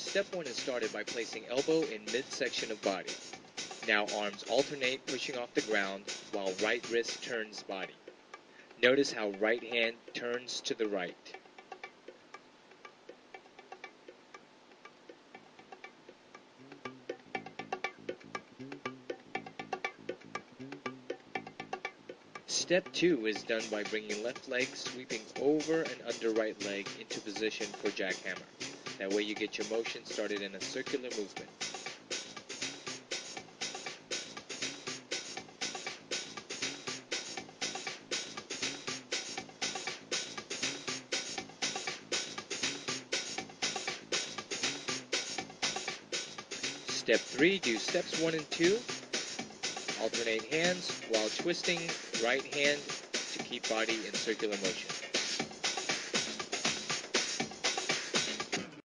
Step 1 is started by placing elbow in midsection of body. Now arms alternate pushing off the ground while right wrist turns body. Notice how right hand turns to the right. Step 2 is done by bringing left leg sweeping over and under right leg into position for jackhammer. That way you get your motion started in a circular movement. Step 3, do steps 1 and 2. Alternate hands while twisting right hand to keep body in circular motion.